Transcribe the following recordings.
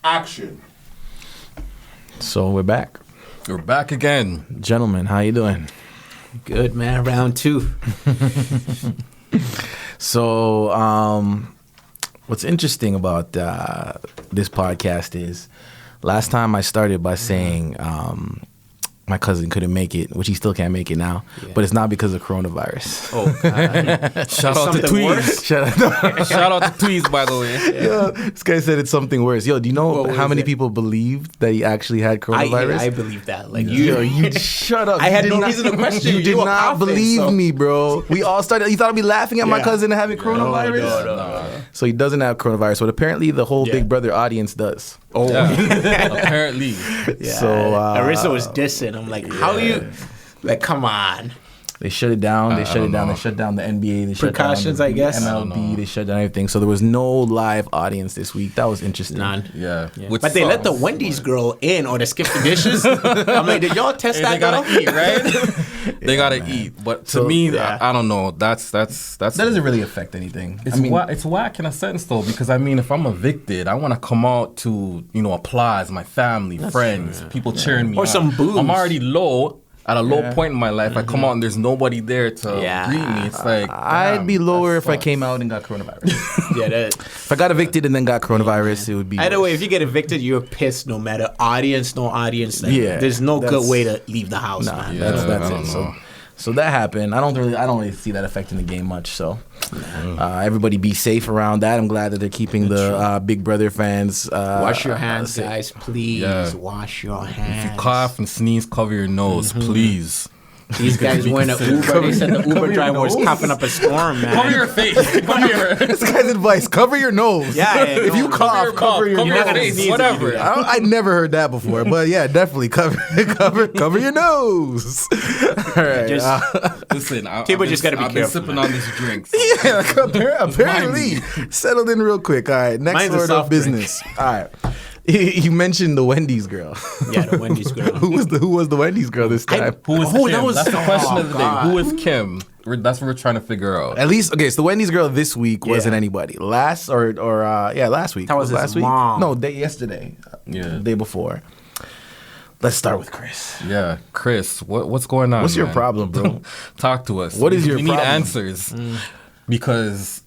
Action. So we're back. We're back again. Gentlemen, how you doing? Good, man. Round 2. So, what's interesting about this podcast is last time I started by saying my cousin couldn't make it, which he still can't make it now, but it's not because of coronavirus. Oh, God. Shout out to Tweez. Shout out to Tweez, by the way. Yo, this guy said it's something worse. Yo, do you know how many people believed that he actually had coronavirus? I believe that. Like you shut up. I had no reason to question you. You did not believe me, bro. We all started. You thought I'd be laughing at my cousin having coronavirus? No. So he doesn't have coronavirus, but apparently the whole Big Brother audience does. Oh, apparently. Yeah. So Arisa was dissing. I'm like, how you? Like, come on. They shut it down. They shut it down. They shut down the NBA. They shut Precautions, down I guess. MLB. They shut down everything. So there was no live audience this week. That was interesting. None. Yeah. But they let the Wendy's girl in, or they skipped the dishes. I'm like, did y'all test that girl? They gotta eat, right? They gotta eat. But to me, I don't know. That doesn't really affect anything. It's whack in a sense though, because I mean, if I'm evicted, I want to come out to applause my family, friends, people cheering me or on. some boos. I'm already low. At a low point in my life, I come out and there's nobody there to greet me. It's like I'd be lower if I came out and got coronavirus. If I got evicted and then got coronavirus, it would be either worse. way. If you get evicted, you're pissed. No matter audience, no audience. Like, there's no good way to leave the house. Nah, man. that's it. So that happened. I don't really see that affecting the game much. So everybody be safe around that. I'm glad that they're keeping the Big Brother fans. Wash your hands, guys. Please wash your hands. If you cough and sneeze, cover your nose, please. These guys were in an Uber. They said the Uber driver was coughing up a storm, man. Cover your face. This guy's advice: cover your nose. Yeah. If you cough, cover your nose. Face, whatever. I never heard that before, but yeah, definitely cover your nose. All right. Listen, people just gotta be I've careful. been sipping on this drink. So. Yeah, apparently settled in real quick. All right, next Mine's a order of soft business. All right. You mentioned the Wendy's girl. Yeah, the Wendy's girl. Who was the Wendy's girl this time? Who was Kim? That was That's the question of the day. God. Who is Kim? That's what we're trying to figure out. At least, okay, so the Wendy's girl this week wasn't anybody. Last week. That was his last week. mom. No, yesterday. The day before. Let's start with Chris. Yeah, Chris, what's going on? What's your problem, bro? Talk to us. What is your We problem? need answers because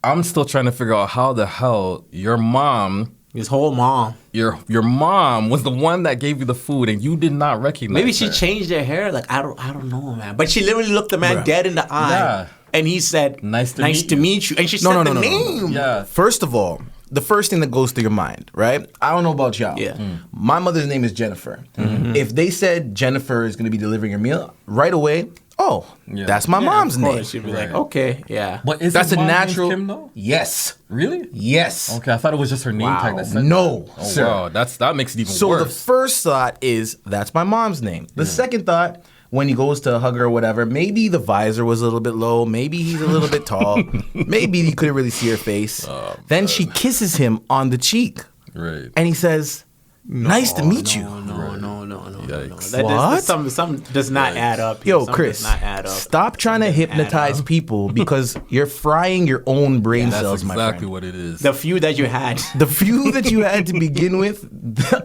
I'm still trying to figure out how the hell your mom. His whole mom. Your mom was the one that gave you the food, and you did not recognize. Maybe she her. changed her hair. Like I don't know, man. But she literally looked the man dead in the eye, and he said, "Nice to meet you." And she said the name. Yeah. First of all, the first thing that goes through your mind, right? I don't know about y'all. Yeah. My mother's name is Jennifer. If they said Jennifer is going to be delivering your meal, right away, that's my mom's name. She'd be like, okay, But is That's his a mom named natural. Kim, though? Yes. Really? Yes. Okay, I thought it was just her name tag that said No, that. Oh, sir. wow, that makes it even So worse. the first thought is that's my mom's name. The second thought, when he goes to hug her or whatever, maybe the visor was a little bit low. Maybe he's a little bit tall. Maybe he couldn't really see her face. Then she kisses him on the cheek. Right. And he says, nice to meet you. No. Yikes. What? Something does not add up. Yo, Something Chris, does not add up. stop trying to hypnotize people because you're frying your own brain cells, That's my exactly friend. what it is. The few that you had. The few that you had to begin with,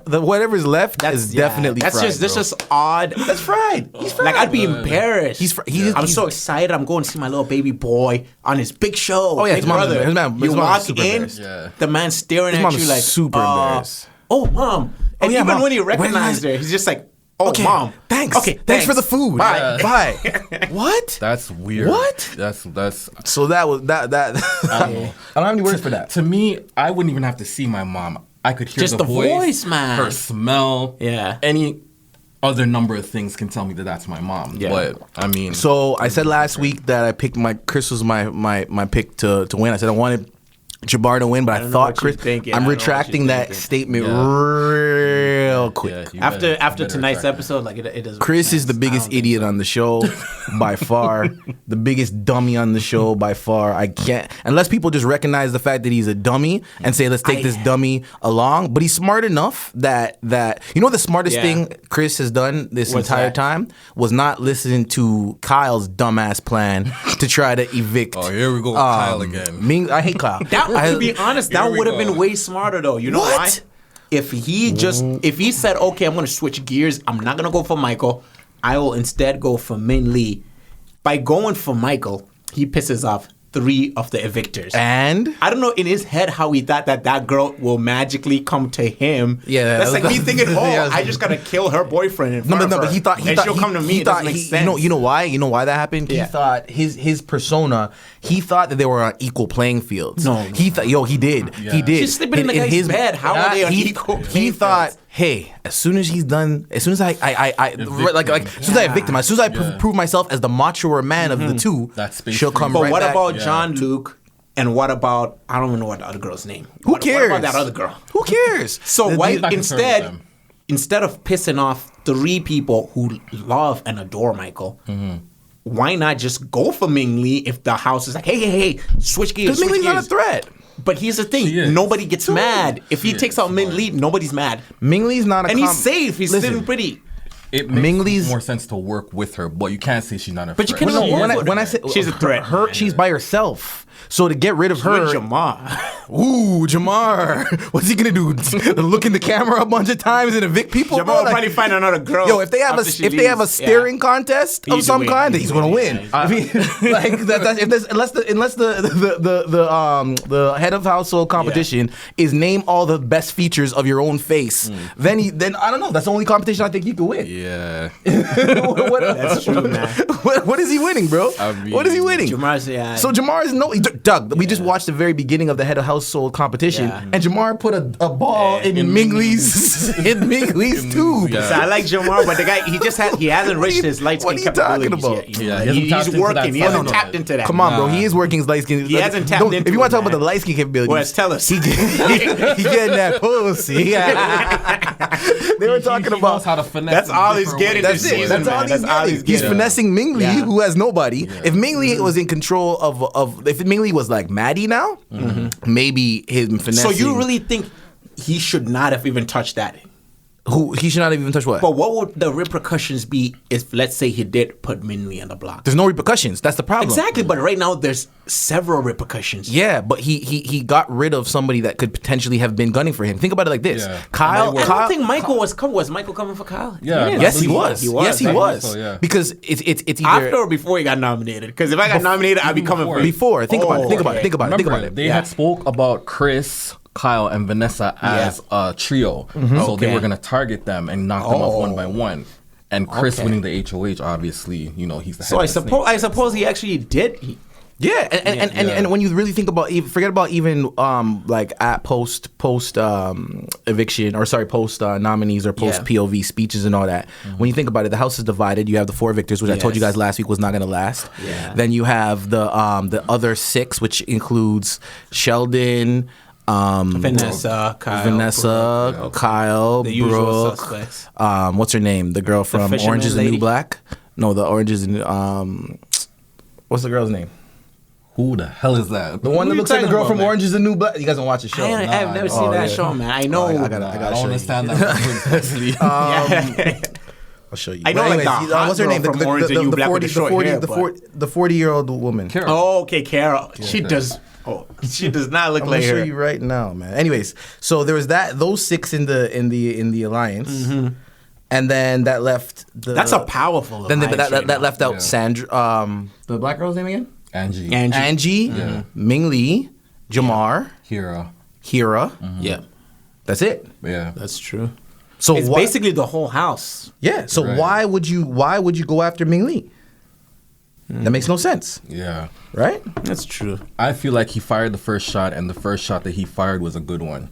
the whatever's left is definitely fried. That's just odd. That's fried. He's fried. Like I'd be embarrassed. I'm so excited. I'm going to see my little baby boy on his big show. Oh, yeah, Big his mom's brother. embarrassed. His You mom's walk super in, embarrassed. Yeah. the man staring His at mom you is like super embarrassed. Oh, mom. And yeah, even mom. when he When recognized her, he's just like, oh, Okay, mom. Thanks. Okay, thanks for the food. Bye. Bye. What? That's weird. What? That's So that was that. I don't have any words for that. to me. I wouldn't even have to see my mom. I could hear Just the the voice, man. her smell. Yeah. Any other number of things can tell me that that's my mom. Yeah. But I mean, So I said last week that I picked Chris was my pick to win. I said I wanted Jamar to win, but I know thought what you're Chris. thinking. I I'm don't know what retracting you're that thinking. statement real quick. yeah, you After better tonight's retract episode, like it doesn't. Chris make is the sense. biggest I don't idiot on the show by far. The biggest dummy on the show by far. I can't unless people just recognize the fact that he's a dummy and say let's take this dummy along. But he's smart enough that the smartest Yeah. thing Chris has done this What's entire that? time was not listening to Kyle's dumbass plan to try to evict. Oh, here we go with Kyle again. I hate Kyle. To be honest, that Here we would have go. been way smarter though. You know What? if he said, okay, I'm gonna switch gears, I'm not gonna go for Michael, I will instead go for Minh-Ly. By going for Michael, he pisses off 3 of the evictors. And I don't know in his head how he thought that girl will magically come to him. Yeah, that's like me thinking, I just gotta kill her boyfriend in front of her. But he thought she'll come to me. It doesn't make sense. You know why? You know why that happened? Yeah. He thought his persona. He thought that they were on equal playing fields. No. He thought. He did. Yeah. He did. She's sleeping in the guy's bed. How are they on equal playing He thought, fields? hey, as soon as he's done, as soon as I evict him, as soon as I prove myself as the machoer man of the two, she'll come but right what back. about John Luke? And what about, I don't even know what the other girl's name. Who What cares? about that other girl? Who cares? So why back and forth with them. instead of pissing off 3 people who love and adore Michael, why not just go for Ming-Ly if the house is like, hey, switch gears. Because Ming-Ly's not a threat. But here's the thing, nobody gets mad. If he takes out Ming-Ly, nobody's mad. Ming-Ly's not a And he's safe, he's sitting pretty. It makes Ming-Ly's more sense to work with her, but you can't say she's not a But you threat. cannot No, work with when her. I say She's a threat. she's by herself. So to get rid of her, With Jamar. ooh, Jamar, what's he gonna do? Look in the camera a bunch of times and evict people? Jamar bro? will Like, probably find another girl. yo, if they have after she a leaves. staring contest of He's some a kind, win. he's gonna win. Yeah. I mean, like unless the head of household competition is name all the best features of your own face, then I don't know. That's the only competition I think you could win. Yeah. That's true, man. What is he winning, bro? What is he winning? Jamar's, So Jamar is Doug. We just watched the very beginning of the head of household competition, and Jamar put a ball in Ming-Ly's tube. Yeah. So I like Jamar, but the guy he hasn't reached his light what skin are you talking capabilities about? yet. Yeah, he hasn't he's tapped into working. that He hasn't side tapped yet. into that. Come on, bro. He is working his light skin. He hasn't tapped into If you want to it, talk about the man. light skin capabilities, Wes, tell us. He getting that pussy. They were talking He about knows how to finesse. That's in all he's different getting ways. That's this it. season, That's all man. he's That's all getting. he's He's getting. finessing Ming-Ly, Yeah. who has nobody. If Ming-Ly was in control of if Ming-Ly was like Maddie now, maybe him finessing. So you really think he should not have even touched that? who he should not have even touched what? But what would the repercussions be if, let's say, he did put Minh-Ly on the block? There's no repercussions. That's the problem. Exactly, but right now there's several repercussions. Yeah, but he got rid of somebody that could potentially have been gunning for him. Think about it like this: Yeah. Kyle. I don't think Michael was Michael coming for Kyle? Yeah. Yes, he I was. believe Yes, he I was. believe so, yeah. Because it's either After or before he got nominated? Because if I got nominated, I'd be coming for before. Think about it. Think about okay. it. Think about it. Think about Remember, it. they had spoke about Chris, Kyle, and Vanessa as a trio. So Okay. they were going to target them and knock them off one by Oh. one. And Chris Okay. winning the HOH, obviously, you know, he's the head So of the snake. I suppose he actually did. Yeah, and when you really think about, forget about even like at post eviction or post nominees or post POV speeches and all that. When you think about it, the house is divided. You have the 4 victors, which I told you Yes. guys last week was not going to last. Yeah. Then you have the other 6, which includes Sheldon. Vanessa, Kyle, Kyle, The usual Brooke. suspects. What's her name? The girl from fisherman Orange is the New lady? Black. No, the Orange is the New. What's the girl's name? Who the hell is that? The one Who that you looks like the talking girl about, from man? Orange is the New Black. You guys don't watch the show. I've never seen that show, man. I know. I gotta I show don't you. understand that reference, actually. I'll show you. I know, But like, the anyways, hot what's her girl name? from Orange is the New Black with the short hair, the 40-year-old woman. Carol. Oh, okay, Carol. She does. Oh, she does not look I'm like gonna show her. you right now, man. Anyways, so there was those 6 in the alliance, and then that left the. That's a powerful. Then alliance right that now. left out Yeah. Sandra. The black girl's name again? Angie. Angie, Ming-Ly, Jamar, Hira. Hira. Yeah, That's it. Yeah. that's true. So It's why- basically the whole house. yeah. So Right. why would you go after Ming-Ly? That makes no sense, Yeah. right? That's true. I feel like he fired the first shot, and the first shot that he fired was a good one.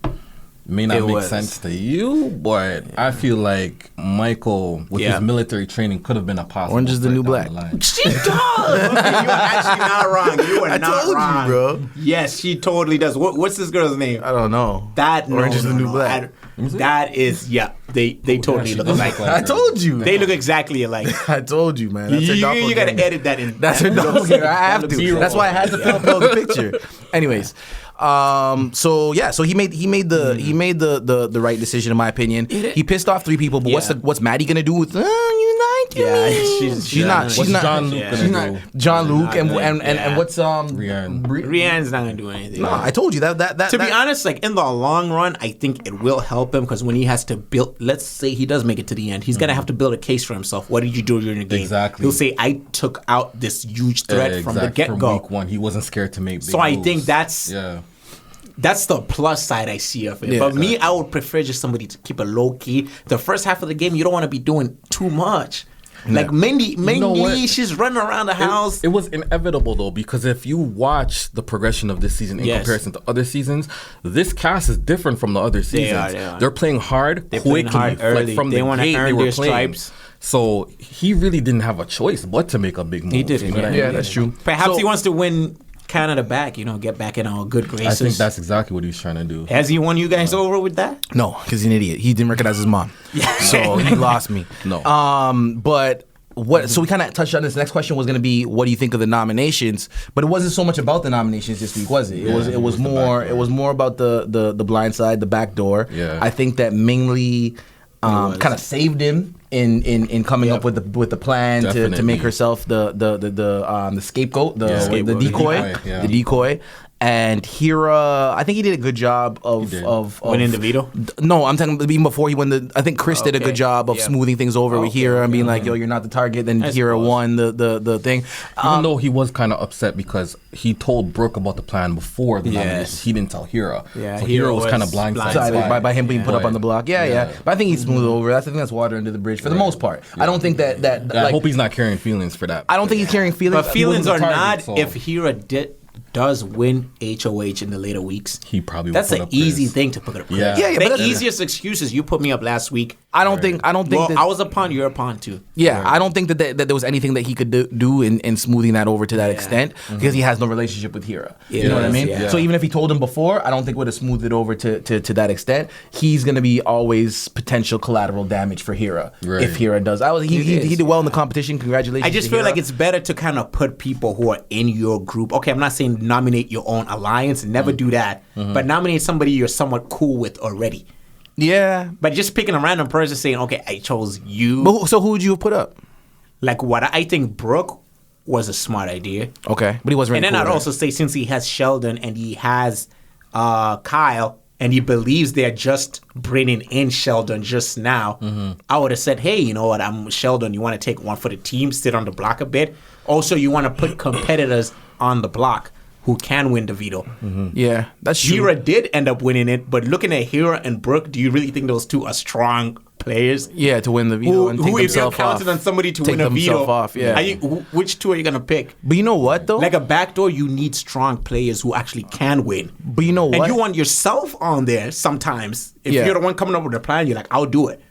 May not It make was. sense to you, but I feel like Michael, with Yeah. his military training, could have been a possible. Orange is the threat New down Black. the line. She does. Okay, you are actually not wrong. You are I not told you, wrong, bro. Yes, she totally does. What's this girl's name? I don't know. That Orange is the New Black. That is They totally she look does alike. look like I told you. They look exactly alike. I told you, man. That's her You got doppelganger. to edit that in. That's her That looks- doppelganger. I that have looks to. zero. That's why I had to upload the picture. Anyways, so he made the right decision in my opinion. He pissed off 3 people, but what's Maddie gonna do with you Yeah, She's not. What's John Luke She's gonna not. do? John Luke and Yeah. what's Rihanna's not gonna do anything. No, I told you that. To be honest, like in the long run, I think it will help him because when he has to build, let's say he does make it to the end, he's gonna have to build a case for himself. What did you do during the game? Exactly. He'll say, "I took out this huge threat from the get From go." week one, he wasn't scared to make big So I moves. think that's the plus side I see of it. Yeah, But me, I would prefer just somebody to keep it low key. The first half of the game, you don't want to be doing too much. Like Ming-Ly, she's running around the house. It was inevitable though, because if you watch the progression of this season in comparison to other seasons, this cast is different from the other seasons. They are. They're playing hard, They're quickly, playing hard early. Like from They the wanna gate earn they were their playing. stripes. So he really didn't have a choice but to make a big move. He did. You know what I mean? Yeah, that's true. Perhaps So- he wants to win Canada back, get back in our good graces. I think that's exactly what he's trying to do. Has he won you guys over with that? No, because he's an idiot. He didn't recognize his mom, so he lost me. No. But what? So we kind of touched on this. Next question was going to be, what do you think of the nominations? But it wasn't so much about the nominations this week, was it? It was more about the blind side, the backdoor. Yeah. I think that Ming-Ly kind of saved him in coming up with the plan to Definitely. make herself the scapegoat, the Scapegoat. the decoy. And Hira, I think he did a good job of Winning the veto? No, I'm talking even before he won I think Chris did a Okay. good job of Yeah. smoothing things over with Hira and being like, yo, you're not the target. Then Hira suppose. won the thing. Even though he was kind of upset because he told Brooke about the plan before the Yes. nominations, he didn't tell Hira. Yeah, so Hira Hira was kind of was blindsided blindsided. By him being put up on the block. Yeah. But I think he's smooth over. I think that's water under the bridge for the most part. I don't think that I like, hope he's not carrying feelings for that. I don't think he's carrying feelings. But feelings wasn't are the not target, so- if Hira does win HOH in the later weeks. He probably That's would an put up easy Chris. thing to put up. Chris. Yeah. Yeah, but the that's- easiest excuse is you put me up last week. I don't think Well, that I was a pawn, you're a pawn too. Yeah, I don't think that there was anything that he could do in smoothing that over to that extent because he has no relationship with Hira. You know what I mean? Yeah. So even if he told him before, I don't think it would have smoothed it over to that extent. He's going to be always potential collateral damage for Hira Right. if Hira does. He did well in the competition. Congratulations. I just to feel Hira. like it's better to kind of put people who are in your group. Okay, I'm not saying nominate your own alliance. Never do that. But nominate somebody you're somewhat cool with already. Yeah. But just picking a random person saying, okay, I chose you. So who would you have put up? Like what I think Brooke was a smart idea. Okay, but he wasn't. And Really then cool, I'd right? also say since he has Sheldon and he has Kyle and he believes they're just bringing in Sheldon just now, I would have said, hey, you know what, I'm Sheldon. You want to take one for the team, sit on the block a bit. Also, you want to put competitors on the block who can win the veto. Yeah, that's true. Hira did end up winning it, but looking at Hira and Brooke, do you really think those two are strong players? Yeah, to win the veto and take Who if you're themselves counting off. on somebody to Take win a veto, themselves off, yeah. Which two are you gonna pick? But you know what though? Like a backdoor, you need strong players who actually can win. But you know what? And you want yourself on there sometimes. If Yeah. you're the one coming up with a plan, you're like, I'll do it.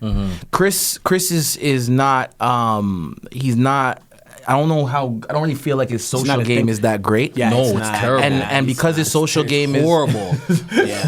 Chris is not he's not. I don't know how. I don't really feel like his social not a game thing. is that great. Yeah, No, it's it's not. terrible. And because his social game is horrible,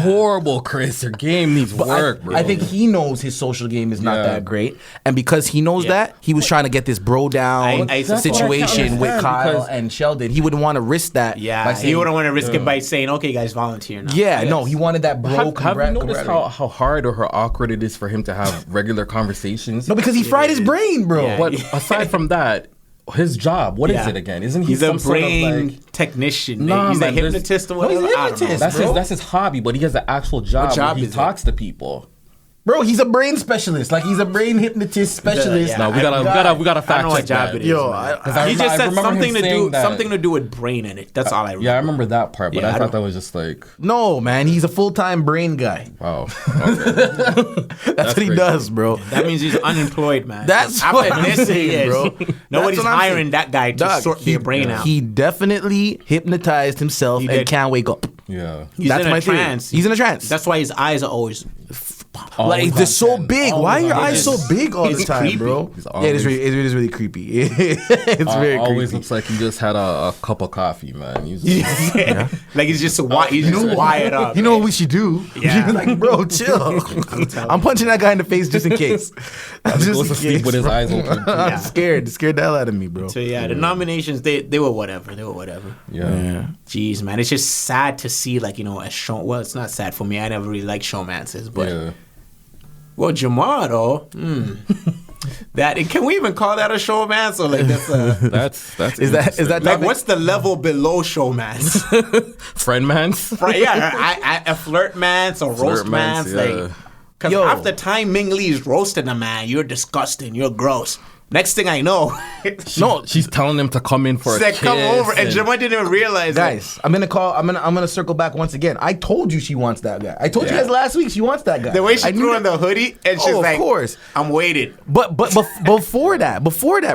horrible, Chris. Your game needs work, bro. I think he knows his social game is not Yeah. that great, and because he knows that, he was trying to get this bro down I- that's what I situation can't with understand, Kyle because- and Sheldon. He wouldn't want to risk that. by Yeah, saying, he wouldn't want to risk it by saying, okay, guys, volunteer now. Yeah, no, he wanted that bro. have you noticed camaraderie. how hard or how awkward it is for him to have regular conversations? No, because he fried his brain, bro. Yeah. But aside from that, his job, what is Yeah. it again? Isn't he He's a some sort of brain like... technician. Nah, he's man, a there's- hypnotist or No, he's whatever. a I don't know. hypnotist. That's his hobby, but he has an actual job, job where he is it? talks to people. Bro, he's a brain specialist. Like he's a brain hypnotist specialist. Yeah, No, we gotta I fact don't know what check job that. it is. Yo, man. I He just said remember something him to do saying that. something to do with brain in it. That's all I remember. Yeah, I remember that part, but Yeah, I I thought don't- that was just like, No, man, he's a full-time brain guy. wow. That's what he crazy. does, bro. That means he's unemployed, man. That's After what I'm this, he saying, is. bro. Nobody's That's what I'm hiring saying. that guy to Dog, sort their brain out. He definitely hypnotized himself He and did. can't wake up. Yeah. He's That's in a my theory. trance. He's in a trance. That's why his eyes are always. Like they're so Always on big. 10. Why are your Always eyes on so big all the It's time, creepy. bro? He's Yeah, it is really creepy. It's very Always creepy. looks like he just had a cup of coffee, man. He's Like he's just wired up. You know what we should do? Yeah. Like, bro, chill. I'm punching that guy in the face just in case. he goes to sleep with his eyes open. I'm scared the hell out of me, bro. So yeah, the nominations they were whatever. Yeah. Jeez, man, it's just sad to see like as show. Well, it's not sad for me. I never really liked showmances, but Yeah. well, Jamar though. Can we even call that a showmance? Or like That's Is that like what's the level below showmance? friend-mans? Right? Yeah, a flirtmance or roastmance. Like, because half the time Ming-Ly is roasting a man, you're disgusting, you're gross. Next thing I know, she's telling him to come in for a kiss. Come over, and Jamar didn't even realize. Guys, I'm gonna circle back once again. I told you she wants that guy. I told you guys last week she wants that guy. The way she threw on the hoodie, and she's like, of course, I'm waiting. But before that,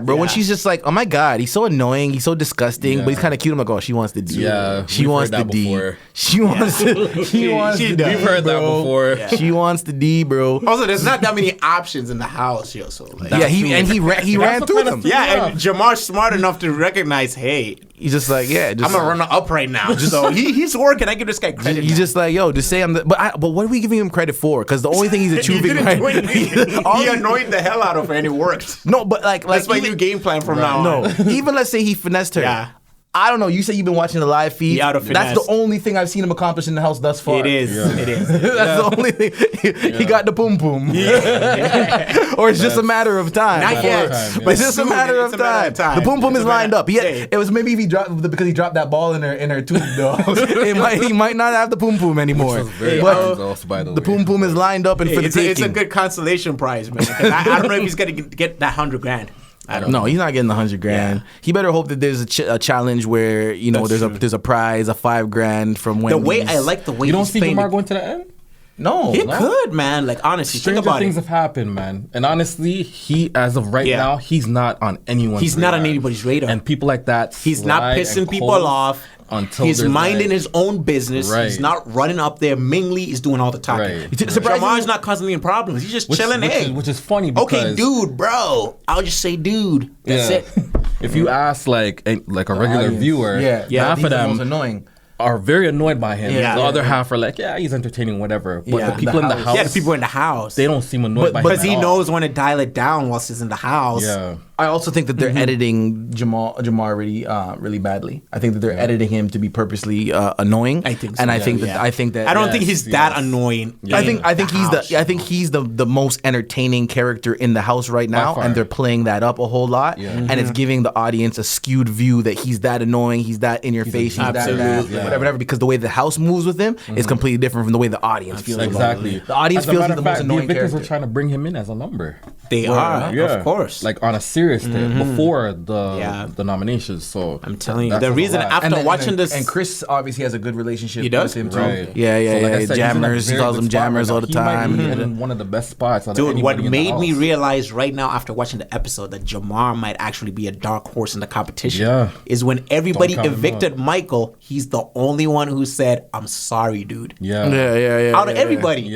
bro, when she's just like, oh my god, he's so annoying, he's so disgusting, but he's kind of cute. I'm like, oh, she wants the D. Yeah, she wants the D. Before. She wants the D. We've heard that before. Yeah. She wants the D, bro. Also, there's not that many options in the house, yo. So like, he ran through them. Yeah, and Jamar's smart enough to recognize, hey, he's just like, I'm gonna run up right now. So he's working. I give this guy credit. He's just like, yo, just say I'm the. But what are we giving him credit for? Because the only thing he's achieving, he annoyed the hell out of her, and it worked. No, but like that's my new game plan from now on. No, even let's say he finessed her. Yeah. I don't know. You say you've been watching the live feed. That's the only thing I've seen him accomplish in the house thus far. It is. Yeah. It is. That's the only thing. He got the boom boom. Yeah. Or it's just a matter of time. Not yet. But it's just a matter of time. The boom boom is lined up. It was maybe if he dropped because he dropped that ball in her tube though. He might not have the boom boom anymore. But the boom boom is lined up and for the taking. It's a good consolation prize, man. I don't know if he's gonna get that $100,000. No, he's not getting the $100,000. Yeah. He better hope that there's a challenge where there's a prize, a $5,000 from Wendy's. The way I like the way you don't see Jamar going to the end. No, he could, man. Like honestly, stranger think about things it. have happened, man. And honestly, he as of right now, he's not on anyone's. He's not on anybody's radar. And people like that, he's not pissing people off. Until he's minding his own business. Right. He's not running up there. Ming-Ly is doing all the talking. Right. Jamar's not causing any problems. He's just chilling. Which is funny because... Okay, dude, bro. I'll just say dude. That's it. If you ask like a regular viewer, half of them annoying. Are very annoyed by him. Yeah. The other half are like, he's entertaining, whatever. But the people in the house... Yeah, the people in the house. They don't seem annoyed by him because he knows when to dial it down whilst he's in the house. Yeah. I also think that they're editing Jamar really badly. I think that they're editing him to be purposely annoying. I think so. And I think that I don't think he's that annoying. Yeah. I think he's the most entertaining character in the house right now, and they're playing that up a whole lot, and it's giving the audience a skewed view that he's that annoying, he's that in your face, he's that whatever. Because the way the house moves with him is completely different from the way the audience feels. Exactly. The audience feels like the most annoying character. The Evictors were trying to bring him in as a number. They are, of course. Like on a serious thing before the nominations. So I'm telling you, the reason after watching this, and Chris obviously has a good relationship with him too. Right. Yeah. Jammers, he calls them jammers all the time. He might be in one of the best spots. Dude, what made me realize right now after watching the episode that Jamar might actually be a dark horse in the competition is when everybody evicted Michael, he's the only one who said, "I'm sorry, dude." Yeah. Out of everybody.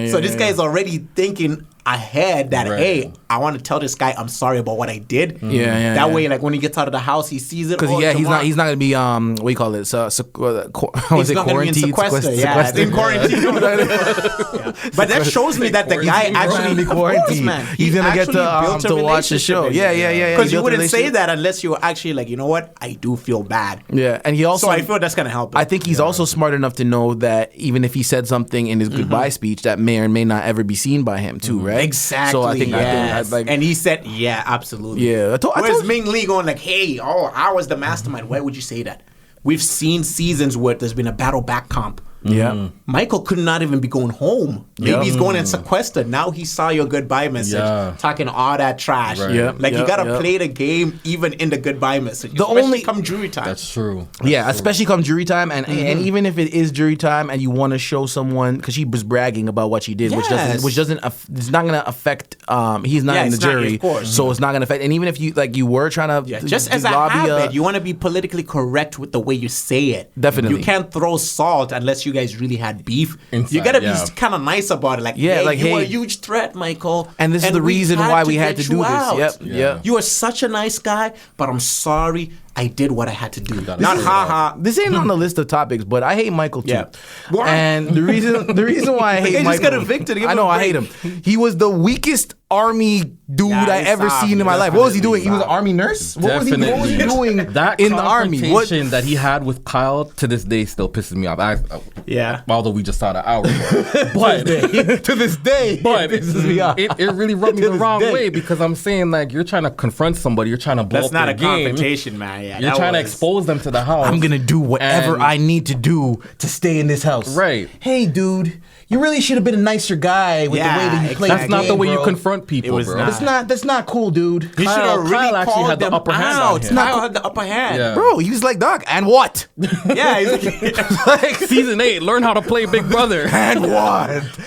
So this guy is already thinking ahead that hey, I want to tell this guy I'm sorry about what I did. That way, like when he gets out of the house, he sees it. Because he's not gonna be what do you call it? He's not gonna be in sequester. In quarantine. But that shows me that the guy actually quarantined. Man, he's gonna get to watch the show. Yeah. Because you wouldn't say that unless you were actually like, you know what, I do feel bad. Yeah, and he also. So I feel that's gonna help him. I think he's also smart enough to know that even if he said something in his goodbye speech, that may or may not ever be seen by him too, right? Exactly. So I think, and he said, absolutely. Yeah. Where's Ming-Ly going like, hey, I was the mastermind. Why would you say that? We've seen seasons where there's been a battle back comp. Yeah. Michael could not even be going home. Maybe he's going in sequester. Now he saw your goodbye message, talking all that trash. Right. You gotta play the game even in the goodbye message. Especially come jury time. That's true. Especially come jury time, and even if it is jury time, and you want to show someone because she was bragging about what she did, which doesn't it's not gonna affect. He's not in the jury, so it's not gonna affect. And even if you were trying to just as a habit, you want to be politically correct with the way you say it. Definitely, you can't throw salt unless you guys really had beef. Inside, you gotta be kind of nice about it. Like, hey, you were a huge threat, Michael. And this is the reason why we had to do this. You are such a nice guy, but I'm sorry. I did what I had to do. Not say haha. This ain't on the list of topics, but I hate Michael too. Yeah. Why? And the reason why I hate guy Michael, just got evicted. Give I him know a I hate break. him. He was the weakest army dude Yeah, I he's ever soft. seen in my He's life. What was he definitely doing? He was an soft. army nurse. What was he doing That in the army? What? confrontation that he had with Kyle to this day still pisses me off. Yeah. Although we just saw the hour ago. But To this day, But it pisses me off. it really rubbed me To the this wrong day. way because I'm saying like you're trying to confront somebody, you're trying to blow That's up not their a game. confrontation, man. Yeah, You're that trying to was- expose them to the house. I'm gonna do whatever And- I need to do to stay in this house. Right. Hey, dude, you really should have been a nicer guy with Yeah, the way that you played. That's the not game, the way you bro. confront people, It was bro. not. That's not cool, dude. He should Kyle have really actually called had the them upper hand on out. him. Kyle had the upper hand. Yeah. Bro, he was like, Doc, and what? Yeah, he's like, Like, Season 8, learn how to play Big Brother. and what?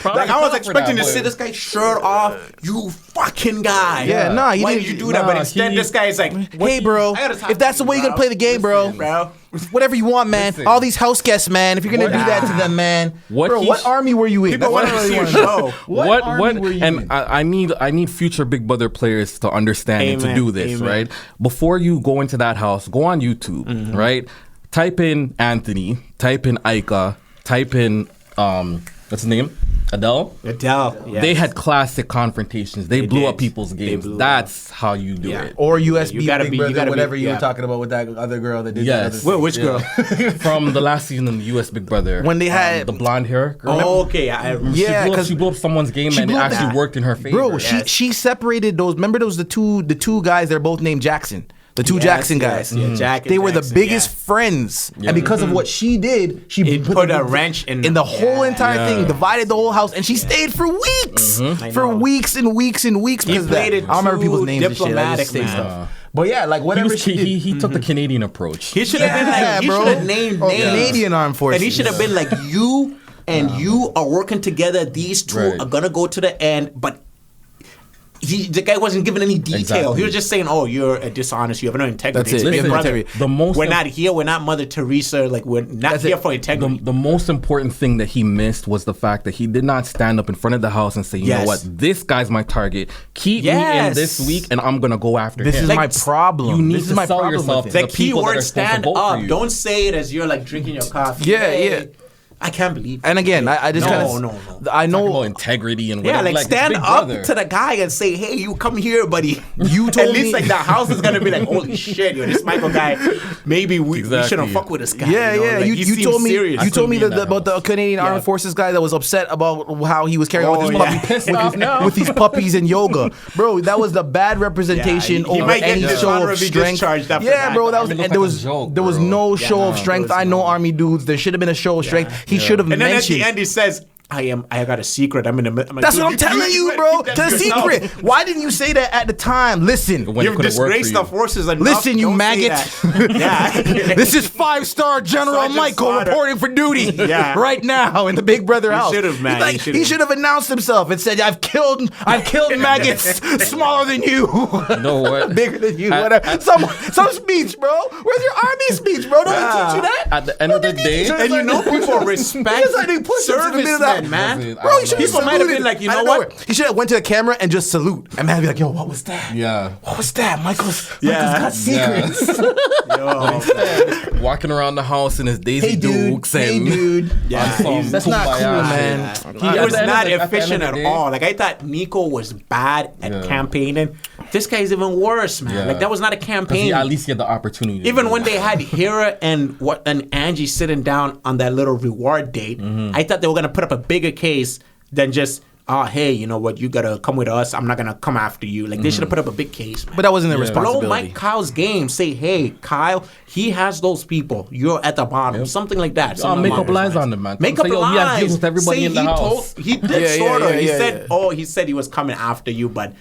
like, I was expecting to see this guy shirt off. You fucking guy. Yeah, nah, he Why didn't- did you do that? But nah, instead, he- this guy is like, Hey, bro, I gotta talk if that's to the way you, you're gonna play the game, bro, bro. whatever you want, man. Listen. All these house guests, man. If you're gonna What- do that to them, man, What bro, he what sh- army were you in? People That's want what to I see really your wanna know. show. What army were you and in? I need future Big Brother players to understand and to Amen, do this, amen. right? Before you go into that house, go on YouTube, right? Type in Anthony, type in Ika, type in what's his name? Adele. Adele. Yes. They had classic confrontations. They blew did. up people's They games. blew up. That's how you do Yeah. it. Or USB You gotta Big be- you Brother, gotta be- whatever you yeah. were talking about with that other girl that did Yes. that. Which girl? From the last season in the U.S. Big Brother. When they had- the blonde hair girl. Oh, okay. I remember. Yeah, she blew, 'cause she blew up someone's game she and it blew up actually that. worked in her favor. Bro, Yes. she separated those. Remember those the two guys? They're both named Jackson. The two Yes, Jackson yes, guys. yeah, Jack and They were the Jackson, biggest yeah. friends, and because of what she did, she It put a wrench in the whole entire Yeah. thing, divided the whole house, and she stayed for weeks, I for know. weeks and weeks and weeks. He Because of played that. it I don't remember too people's names and shit. I diplomatic, just say man. stuff. But yeah, like whatever she did. He took the Canadian approach. He should have been like, he bro. should have named Oh, names. Canadian Armed Forces. And he should have been like, you and you are working together. These two Right. are gonna go to the end, but the guy wasn't giving any detail. Exactly. He was just saying, "Oh, you're a dishonest. You have no integrity." That's it. It's You have Big no Brother. integrity. The most We're not here. We're not Mother Teresa. Like we're not That's here it. for integrity. The most important thing that he missed was the fact that he did not stand up in front of the house and say, you know Yes. what, this guy's my target. Keep me in Yes. this week and I'm going to go after This him. is Like, my problem. you need this is to my sell problem yourself with to it. the the key people that word: are supposed to stand vote for up. you. Don't say it as you're like drinking your coffee. Yeah, Hey, yeah. I can't believe. And again, I just No, kind of no. I Talking know about integrity and Yeah, whatever. like it's stand Big up Brother. to the guy and say, "Hey, you come here, buddy." You At told least me- like the house is gonna be like, "Holy shit, yo, this Michael guy. Maybe we Exactly. shouldn't fuck with this guy." Yeah, you know? yeah. Like, he You seems told me serious. you told me couldn't be in about that the Canadian Armed Forces guy that was upset about how he was carrying on with Oh, his yeah. puppy Pissed off now. with these puppies and yoga, bro. That was the bad representation Yeah, he over might get any show of dishonorably strength. discharged after Yeah, that. bro. That I was mean, and look there like a was joke, there was bro. no show of no, strength. there was I know no. Army dudes. There should have been a show of strength. He should have And then at the mentioned. end, he says, I got a secret. I'm in the. I'm like, That's dude, what I'm telling you, bro. keep that To the yourself. secret. Why didn't you say that at the time? Listen. When it You've could've worked for disgraced you. the forces enough. Listen, you Don't say maggot. that. Yeah. This is 5-star General Sergeant Michael Slaughter. reporting for duty Yeah. right now in the Big Brother house. should've, man. He's like, He should've. he should have announced himself and said, "I've killed maggots smaller than you, You know what? bigger than you." At- Whatever. at- Some speech, bro. Where's your army speech, bro? Don't they teach you that? At the end of the day, And you know people respect Just like they push him to the middle of that. servicemen, man. Listen, Bro, he should have People might have been like, you know what? He should have went to the camera and just salute, and man be like, "Yo, what was that? yeah. What was that? Michael's Yeah. got secrets." Yo, Walking around the house in his Daisy Hey, dude. Dukes Hey, and dude. Yeah, on some he's- That's not kumbaya cool, shit. man. he At was the end not of the- at the end efficient of at the day- all. Like I thought Nico was bad at Yeah. campaigning. This guy's even worse, man. Yeah. Like that was not a 'Cause campaign. he at least get the opportunity. to Even do when that. they had Hira and Angie sitting down on that little reward date, I thought they were gonna put up a bigger case than just, hey, you know what? You gotta come with us. I'm not gonna come after you. Like they should have put up a big case, man. But that wasn't their Yeah. Blow responsibility. Mike Kyle's game. Say, hey, Kyle, he has those people. You're at the bottom. Something like that. Oh, make up lies on them, man. Make Say, up yo, lies. he has deals with everybody Say in the he house. he did Yeah, sort of. yeah, He yeah, said, yeah. he said he was coming after you, but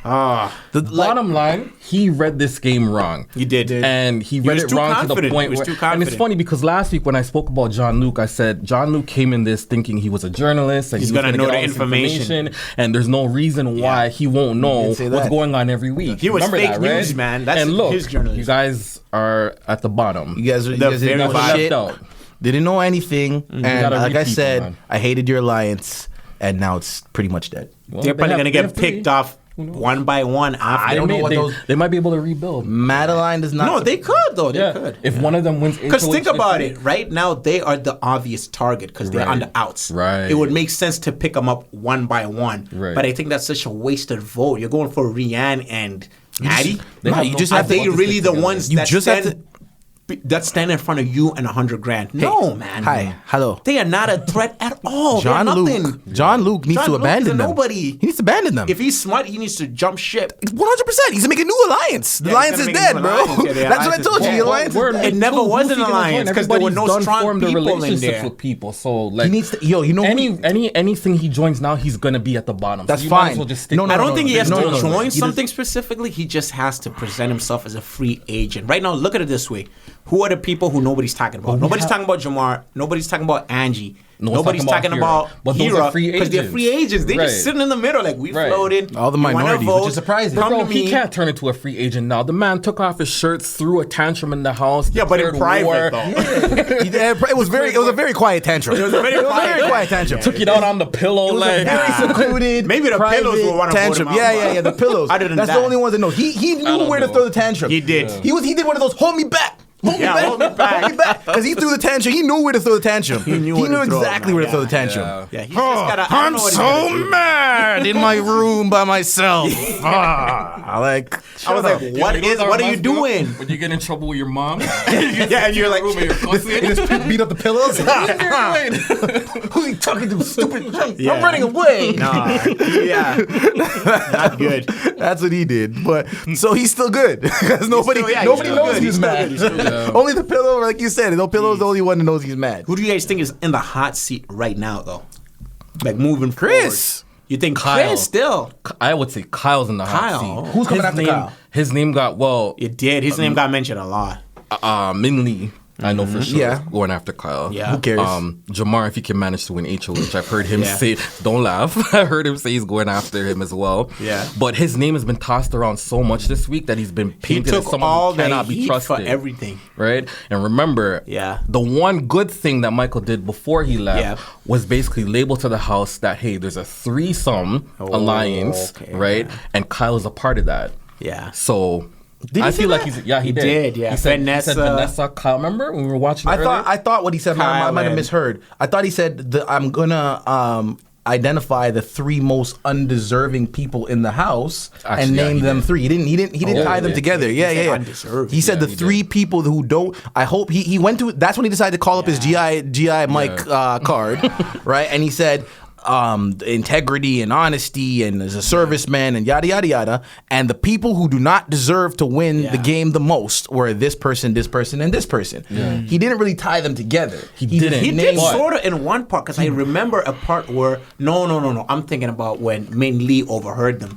The Bottom line, he read this game wrong. he did. And he read was it too wrong to the confident. point He was where, too and it's confident. funny because last week when I spoke about John Luke, I said John Luke came in this thinking he was a journalist and He's he was gonna gonna know get the all this information. and there's no reason why he won't know say what's that. going on every week. He was Remember fake that, right? news, man. That's and look, his journalism. you guys are at the bottom. You guys The didn't very know bottom. shit. Left out. Didn't know anything. And gotta like read I said, people, man. I hated your alliance, and now it's pretty much dead. Well, They're they probably have- gonna they get have three. picked off one by one after. I don't know what those. They might be able to rebuild. Madeline does not. No, they could though. They could. If one of them wins, Because think about it. Right now, they are the obvious target because they're on the outs. Right. It would make sense to pick them up one by one. Right. But I think that's such a wasted vote. You're going for Rianne and Maddie. Are they really the ones that stand in front of you and $100,000? No, man. Hi, hello. They are not a threat at all. They're nothing. John Luke needs to abandon them. Nobody. He needs to abandon them. If he's smart, he needs to jump ship. 100%. He's to make a new alliance. The alliance is dead, bro. That's what I told you. The alliance is dead. It never was an alliance because there were no strong people in there. With people, so like he needs to. Yo, you know, anything he joins now, he's gonna be at the bottom. That's so fine. Well just stick I don't think he has to join He something specifically. He just has to present himself as a free agent. Right now, look at it this way: who are the people who nobody's talking about? Nobody's talking about Jamar. Nobody's talking about Angie. Nobody's talking about Hira because they're free agents. They're just sitting in the middle like we floated. All the minorities, which is surprising. Bro, he can't turn into a free agent now. The man took off his shirt, threw a tantrum in the house. Yeah, but in private though. It was a very quiet tantrum. It was a very quiet tantrum. Took it out on the pillow, like very secluded. Maybe the pillows were one of tantrum. Yeah. The pillows. That's the only ones that know. He knew where to throw the tantrum. He did. He did one of those hold me back. Hold me back. Because he threw the tantrum. He knew where to throw the tantrum. He knew exactly where to throw the tantrum. Yeah, he's just gotta, I'm so mad in my room by myself. I was like, what are you doing? When you get in trouble with your mom? Yeah, and you're like, just beat up the pillows. Who are you talking to, stupid? I'm running away. Yeah, not good. That's what he did. But so he's still good because nobody knows he's mad. Only the pillow, like you said, the pillow's the only one that knows he's mad. Who do you guys think is in the hot seat right now, though? Like moving Chris. forward. You think Kyle. Chris still? I would say Kyle's in the hot seat. Who's coming after Kyle? His name got It did. His name got mentioned a lot. Minh-Ly. I know for sure. Yeah. Going after Kyle. Yeah. Who cares? Jamar, if he can manage to win HOH, I've heard him say, don't laugh. I heard him say he's going after him as well. Yeah. But his name has been tossed around so much this week that he's been painted as someone who cannot be trusted. For everything. Right? And remember, the one good thing that Michael did before he left was basically label to the house that, hey, there's a threesome alliance, right? And Kyle is a part of that. Yeah. So I feel like he did. Yeah, He said Vanessa, Kyle. Remember when we were watching? I thought what he said. I might have misheard. I thought he said I'm gonna identify the three most undeserving people in the house and name them three. He didn't tie them together. Yeah. He said the three people who don't. I hope he went to. That's when he decided to call up his GI Mike card, right? And he said. Integrity and honesty and as a serviceman and yada yada yada, and the people who do not deserve to win the game the most were this person, and this person. He didn't really tie them together. He did sort of in one part because I remember a part where no. I'm thinking about when Minh-Ly overheard them.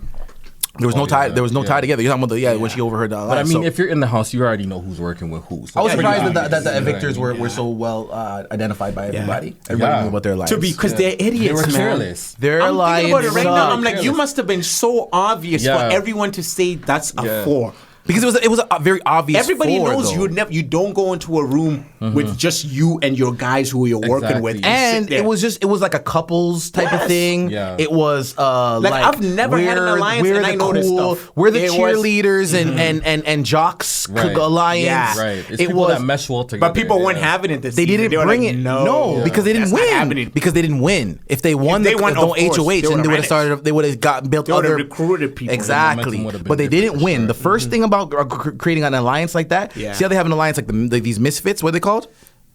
There was no tie. There was no tie together. You're talking about when she overheard that. But I mean, if you're in the house, you already know who's working with who. So I was surprised that the evictors were so well identified by everybody. Everybody knew about their lives. Because they're idiots, they were man. careless. Their I'm thinking about it right now. I'm like, careless. you must have been so obvious for everyone to say that's a 4. Because it was a very obvious. Everybody four, knows though. you don't go into a room with just you and your guys who you're working with. And it was like a couples type of thing. Yeah. It was like I've never had an alliance and I know this stuff. We're the cheerleaders and jocks alliance. Yeah. Right. It's people that mesh well together. But people weren't having it this They season. didn't bring it. No, because they didn't win. Because they didn't win. If they won the HOH, and they would have started. They would have built other recruited people. Exactly. But they didn't win. The first thing about creating an alliance like that. See how they have an alliance like these misfits? What are they called?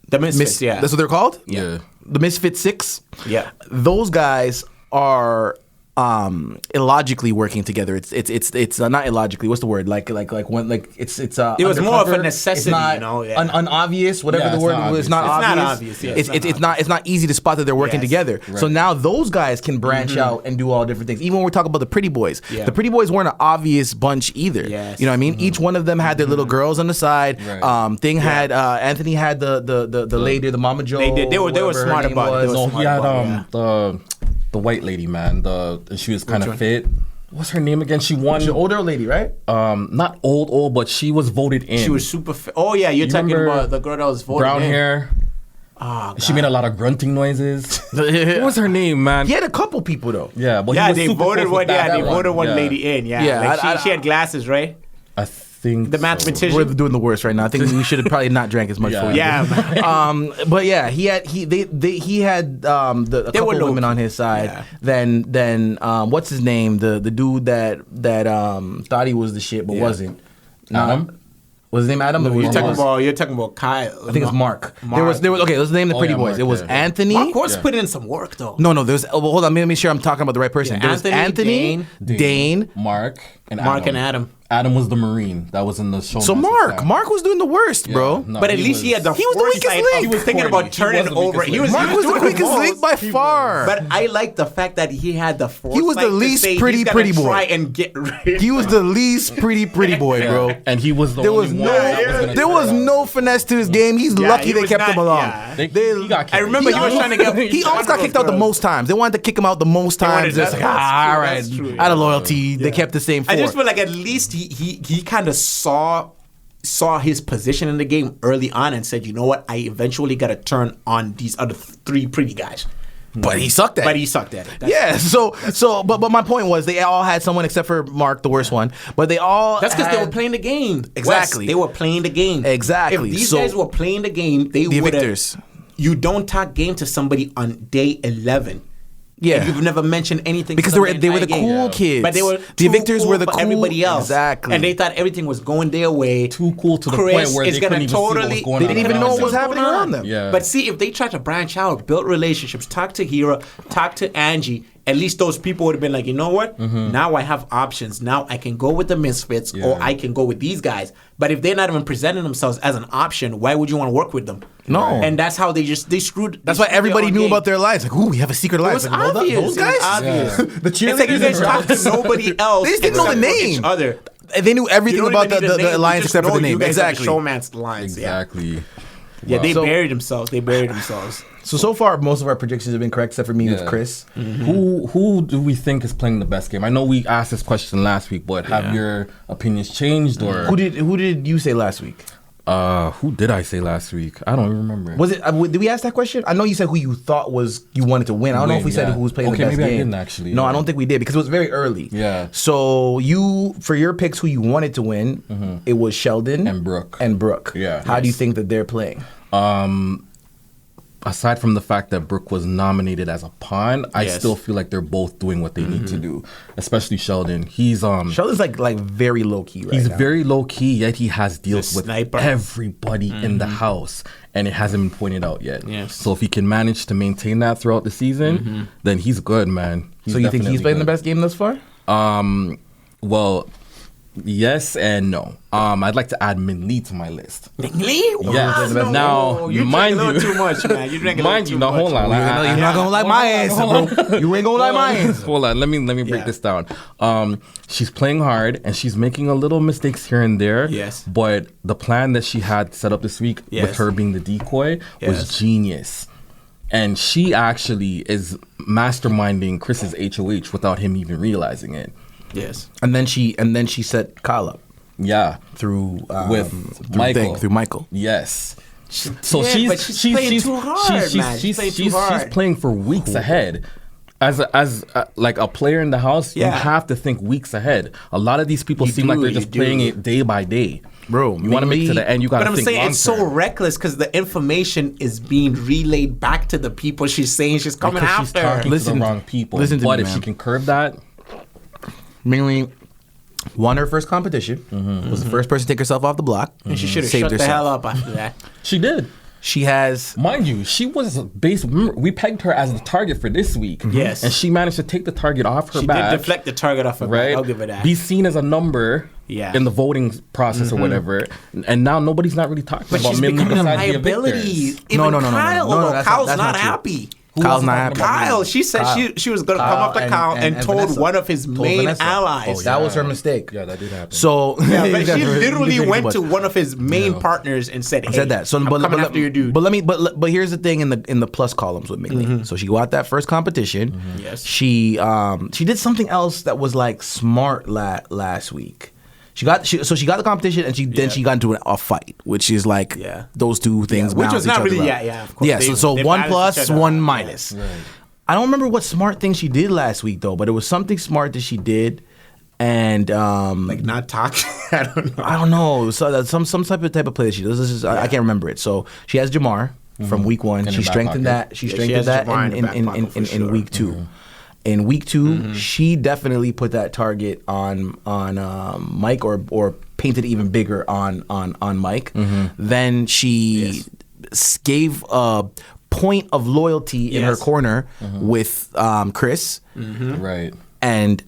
The misfits. That's what they're called. Yeah. The Misfit Six. Yeah. Those guys are illogically working together. It's not illogically. What's the word? Like when it's it was more of a necessity, it's not unobvious. Whatever the word was, it's not obvious. It's not easy to spot that they're working together. Right. So now those guys can branch out and do all different things. Even when we're talking about the Pretty Boys, the Pretty Boys weren't an obvious bunch either. Yes. You know what I mean? Each one of them had their little girls on the side. Right. Had Anthony had the lady, the Mama Joe. They did. They were smart about it. He had the white lady, man. She was kind of fit. What's her name again? She won. She's an older lady, right? Not old, but she was voted in. She was super fit. Oh yeah, you're talking about the girl that was voted brown in. hair. She made a lot of grunting noises. What was her name, man? He had a couple people though. Yeah, but they voted one. Yeah, they voted one lady in. Yeah, like she had glasses, right? I think the mathematician. We're doing the worst right now. I think we should have probably not drank as much. But yeah, he had a couple of women on his side. Yeah. Then what's his name? The dude that thought he was the shit but wasn't. Adam. Was his name Adam? No, you're talking about Kyle. I think it's Mark. There was okay. Let's name the pretty boys. It was Anthony. Mark was put in some work though. No. There's hold on. Let me make sure I'm talking about the right person. There was Anthony, Dane, Mark, and Adam. Adam was the Marine that was in the show. So Mark was doing the worst, bro. No, but at least he had the weakest link. He was thinking about turning over. Mark was the quickest link by far. But I like the fact that he had the foresight. He was the least pretty boy. Try and get rid. He was the least pretty boy, bro. And he was there was no finesse to his game. He's lucky they kept him along. I remember he was trying to get. He almost got kicked out the most times. They wanted to kick him out the most times. It's like, all right, out of loyalty, they kept the same. I just feel like at least he kind of saw his position in the game early on and said, you know what, I eventually got to turn on these other three pretty guys. But he sucked at it. But my point was they all had someone except for Mark, the worst one. But they all That's because they were playing the game. Exactly. They were playing the game. Exactly. If these guys were playing the game, they would have. You don't talk game to somebody on day 11. Yeah, and you've never mentioned anything because they were the cool kids, but they were the victors were the cool cool everybody else, exactly, and they thought everything was going their way. Too cool to the point where they couldn't even see what was going on. They didn't even know what was happening around them. Yeah. But see, if they tried to branch out, build relationships, talk to Hira, talk to Angie, at least those people would have been like, you know what? Now I have options. Now I can go with the Misfits or I can go with these guys. But if they're not even presenting themselves as an option, why would you want to work with them? No. And that's how they screwed. That's why everybody knew about their lives. Like, ooh, we have a secret life. It was obvious. Those guys? Obvious. The cheerleaders. It's like you guys talk to nobody else. They just didn't know the name. Each other. They knew everything about the alliance except for the name. Exactly. Showmance alliance. Exactly. Yeah, they buried themselves. So far, most of our predictions have been correct, except for me with Chris. Who do we think is playing the best game? I know we asked this question last week, but have your opinions changed? Or who did you say last week? Who did I say last week? I don't remember. Was it? Did we ask that question? I know you said who you thought you wanted to win. I don't know if we said who was playing the best game. Maybe I didn't actually. No, I don't think we did because it was very early. Yeah. So for your picks, who you wanted to win, it was Sheldon and Brooke. Yeah. How do you think that they're playing? Aside from the fact that Brooke was nominated as a pawn, I still feel like they're both doing what they need to do. Especially Sheldon. Sheldon's like very low key right now. He's very low key, yet he has deals with everybody in the house, and it hasn't been pointed out yet. Yes. So if he can manage to maintain that throughout the season, then he's good, man. So you think he's playing the best game thus far? Well, yes and no. I'd like to add Minh-Ly to my list. Minh-Ly? Yes. No. Now, you mind drink a you, little too much, man. You drink a mind little you, too now much. hold on. You're not gonna like my answer, bro. You ain't gonna like my answer. Hold on, let me break this down. She's playing hard and she's making a little mistakes here and there. Yes. But the plan that she had set up this week with her being the decoy was genius. And she actually is masterminding Chris's HOH without him even realizing it. Yes. And then she set Kyle up. Yeah. Through Michael. Through Michael. Yes. She's playing too hard, man. She's playing for weeks ahead. As a player in the house, you have to think weeks ahead. A lot of these people seem like they're just playing it day by day. Bro, you want to make it to the end, you got to think long term. But I'm saying it's so reckless because the information is being relayed back to the people she's saying she's coming after. She's talking to the wrong people. But if she can curb that. Ming-Ly won her first competition. Was the first person to take herself off the block. And she should have shut the hell up after that. She did. She has... Mind you, she was remember, we pegged her as the target for this week. Yes. And she managed to take the target off her back. She did deflect the target off her back. I'll give her that. Be seen as a number in the voting process or whatever. And now nobody's not really talking about she's becoming a liability. No. Kyle's not happy. Kyle's not happy. Kyle, she said she was going to come up to Kyle and told Vanessa, one of his main allies. That was her mistake. Yeah, that did happen. So but she literally went to one of his main partners and said, "Hey, that." So, I'm coming after your dude." But here's the thing in the plus columns with Ming-Ly. So she got that first competition. Yes. She did something else that was like smart last week. She got the competition, and then she got into a fight, which is like those two things. Which was not really of course. Yeah, so one plus, one minus. Right. I don't remember what smart thing she did last week though, but it was something smart that she did, and like not talking. I don't know. So some type of play that she does. I can't remember it. So she has Jamar from week 1. She strengthened that. She strengthened that in week 2. Mm-hmm. In week 2, she definitely put that target on Mike or painted it even bigger on Mike. Mm-hmm. Then she gave a point of loyalty in her corner with Chris. Mm-hmm. Right. And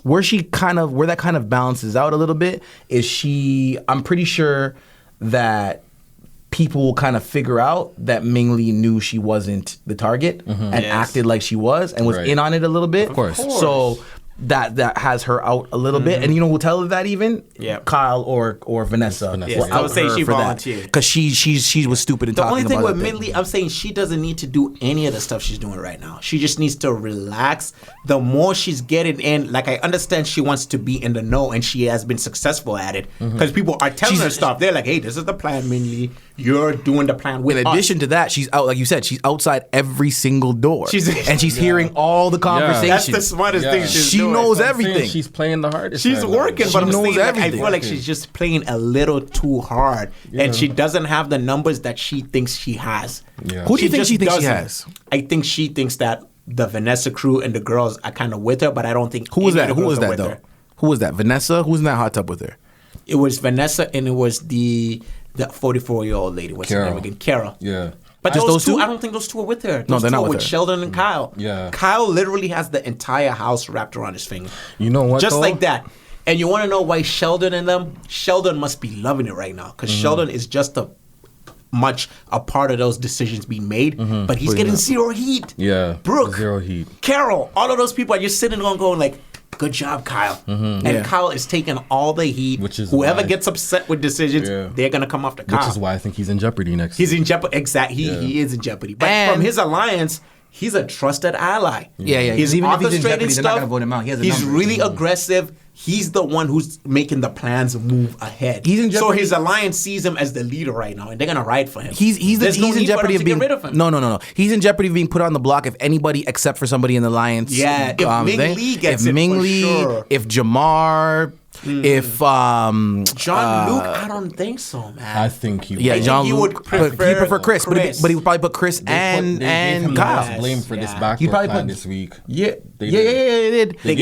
where that kind of balances out a little bit is I'm pretty sure that people will kind of figure out that Ming-Ly knew she wasn't the target and acted like she was and was in on it a little bit. Of course. So that has her out a little bit. And who'll tell her that even? Yeah. Kyle or Vanessa. I would say she volunteered. Because she was stupid and talking about the only thing with Minh-Ly, I'm saying she doesn't need to do any of the stuff she's doing right now. She just needs to relax. The more she's getting in, like I understand she wants to be in the know and she has been successful at it. Because people are telling her stuff. They're like, hey, this is the plan, Minh-Ly. You're doing the plan with us. In addition to that, she's out, like you said, she's outside every single door. She's hearing all the conversations. That's the smartest thing she's doing. She knows everything. She's playing the hardest. She's working, but I'm saying, like, I everything. feel like she's just playing a little too hard, and she doesn't have the numbers that she thinks she has. Yeah. Who do you think she thinks she has? I think she thinks that the Vanessa crew and the girls are kind of with her, but I don't think who was that? Who was that though? Who was that? Vanessa? Who's in that hot tub with her? It was Vanessa, and it was the 44-year-old lady. What's her name again? Carol. Yeah. But those two, I don't think those two are with her. No, they're not with her. Sheldon and Kyle. Yeah. Kyle literally has the entire house wrapped around his finger. You know what? Just like that. And you want to know why Sheldon must be loving it right now. Because Sheldon is just much a part of those decisions being made. But he's getting zero heat. Yeah. Brooke. Zero heat. Carol. All of those people are just sitting on going like, good job, Kyle. And Kyle is taking all the heat. Which is whoever gets upset with decisions, they're going to come after Kyle. Which is why I think he's in jeopardy next He's in jeopardy. Exactly. He is in jeopardy. But from his alliance, he's a trusted ally. Yeah. He's even if he's in jeopardy, stuff. they're not going to vote him out. He's really aggressive. He's the one who's making the plans move ahead. He's in jeopardy. So his alliance sees him as the leader right now, and they're gonna ride for him. He's in jeopardy of being get rid of him. No. He's in jeopardy of being put on the block if anybody except for somebody in the alliance. Yeah, if Ming-Ly gets it, Ming-Ly, for sure. if Jamar. If John Luke, I don't think so, man. I think he would. Yeah, John he Luke. would prefer Chris. But he would probably put Chris and Kyle. Blame for this backdoor plan this week. Yeah, they did. They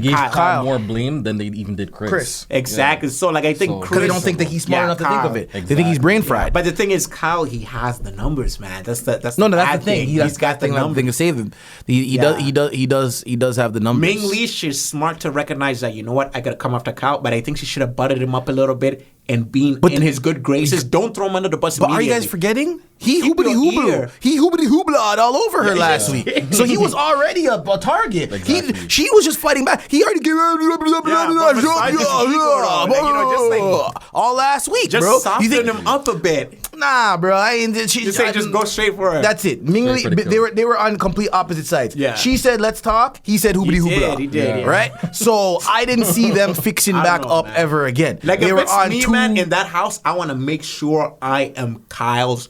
gave Kyle more blame than they even did Chris. Exactly. Yeah. So, like, I think Chris. Because they don't think that he's smart enough to think of it. Exactly. They think he's brain fried. Yeah, but the thing is, Kyle, he has the numbers, man. That's the that's the thing. He's got the numbers. Thing to save him. He does have the numbers. Ming-Ly, she's smart to recognize that. You know what? I gotta come after Kyle, but I think she should have butted him up a little bit and being in his good graces. Don't throw him under the bus. But are you guys forgetting? He hoobity hooblaed all over her last week. So he was already a target. Exactly. She was just fighting back. He already gave all last week, just bro. Soften him up a bit. Nah, bro. Just go straight for her. That's it. Ming-Ly, they were on complete opposite sides. Yeah. She said, "Let's talk." He said, "Hoobity hoobla." He did. Right. So I didn't see them fixing back up ever again. Like if it's me, man, in that house, I want to make sure I am Kyle's.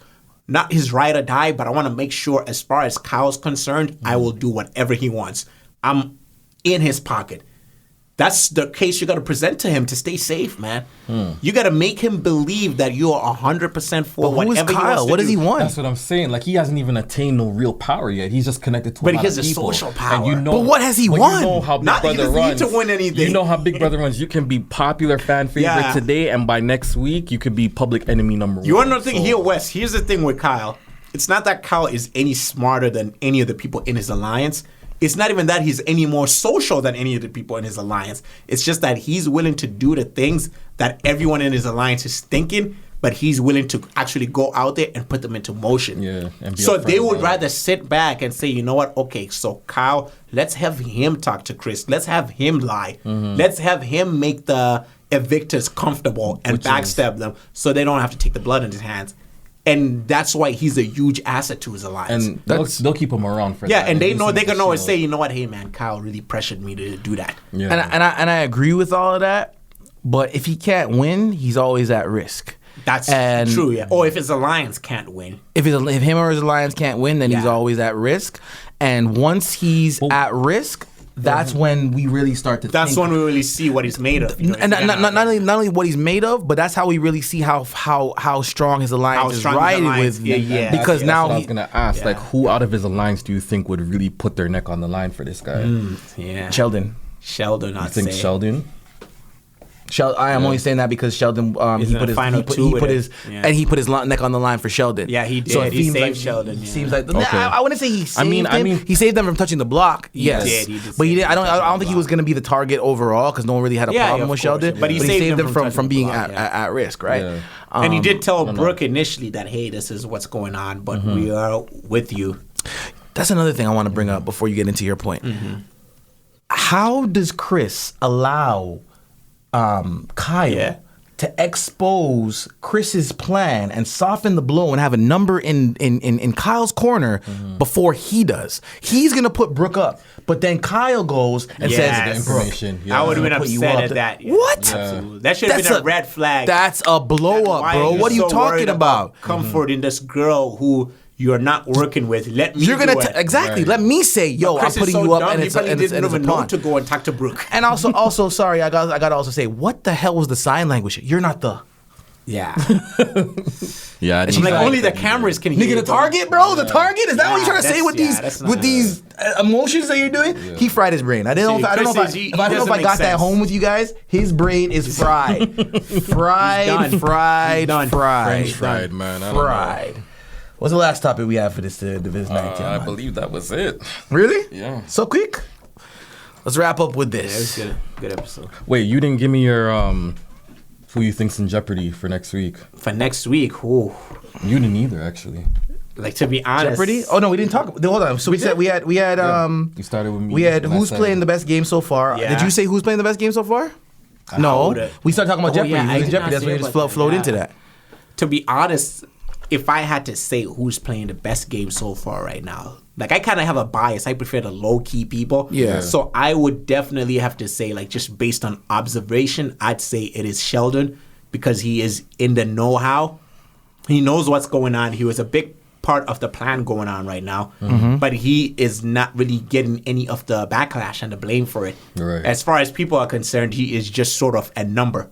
Not his ride or die, but I want to make sure as far as Kyle's concerned, I will do whatever he wants. I'm in his pocket. That's the case you got to present to him to stay safe, man. You got to make him believe that you are 100% for whatever he wants to do. What does he want? That's what I'm saying. Like, he hasn't even attained no real power yet. He's just connected to a lot of people. But he has a social power. And but what has he won? You know how Big Brother runs. He doesn't need to win anything. You know how Big Brother runs. You can be popular fan favorite today, and by next week, you could be public enemy number 1. You want to know the thing here, Wes? Here's the thing with Kyle. It's not that Kyle is any smarter than any of the people in his alliance. It's not even that he's any more social than any of the people in his alliance. It's just that he's willing to do the things that everyone in his alliance is thinking, but he's willing to actually go out there and put them into motion. Yeah. So they would rather sit back and say, you know what? Okay, so Kyle, let's have him talk to Chris. Let's have him lie. Let's have him make the evictors comfortable and backstab them so they don't have to take the blood in his hands. And that's why he's a huge asset to his alliance. And they'll keep him around for that. Yeah, and they can always say, you know what, hey man, Kyle really pressured me to do that. Yeah. And I agree with all of that. but if he can't win, he's always at risk. That's true, yeah. Or if his alliance can't win. If him or his alliance can't win, then he's always at risk. And once he's at risk, that's when we really start to That's when we really see what he's made of. And not only what he's made of, but that's how we really see how strong his alliance is riding with. Yeah. Because now I was going to ask, like, who out of his alliance do you think would really put their neck on the line for this guy? Sheldon, I'd say. Sheldon? I am only saying that because Sheldon he put his neck on the line for Sheldon. Yeah, he did. So he saved Sheldon. Seems like I wouldn't say he saved him. He saved them from touching the block. Yes, he did but he did. I don't think he was going to be the target overall because no one really had a problem with Sheldon. But he saved them from being at risk, right? Yeah. And he did tell Brooke initially that, hey, this is what's going on, but we are with you. That's another thing I want to bring up before you get into your point. How does Chris allow Kyle to expose Chris's plan and soften the blow and have a number in Kyle's corner before he does? He's gonna put Brooke up, but then Kyle goes and says information. I would have been upset at that. What? Absolutely. That should have been a red flag. That's a blow up, bro. What are you talking about? Comfort in this girl who you're not working with. Let me. Exactly. Let me say, yo, I'm putting you up, and it's a know to go and talk to Brooke. And also, sorry, I got to also say, what the hell was the sign language? You're not the. Yeah. Yeah. I'm like, only the cameras can hear. Nigga, the target, bro. The target. Is that what you're trying to say with these emotions that you're doing? Yeah. He fried his brain. I don't know if I got that home with you guys. His brain is fried, fried, French fried, man. Fried. What's the last topic we have for this Division 19? I believe that was it. Really? Yeah. So quick? Let's wrap up with this. Yeah, it was good episode. Wait, you didn't give me your who you think's in jeopardy for next week. For next week, who? You didn't either, actually. Like, to be honest. Jeopardy? Oh no, we didn't talk. Hold on. So we had You started with me. We had who's playing the best game so far. Yeah. Did you say who's playing the best game so far? No. We started talking about Jeopardy. Jeopardy. That's when you just flowed into that. To be honest, if I had to say who's playing the best game so far right now, like, I kind of have a bias. I prefer the low-key people. Yeah. So I would definitely have to say, like, just based on observation, I'd say it is Sheldon because he is in the know-how. He knows what's going on. He was a big part of the plan going on right now. But he is not really getting any of the backlash and the blame for it. Right. As far as people are concerned, he is just sort of a number.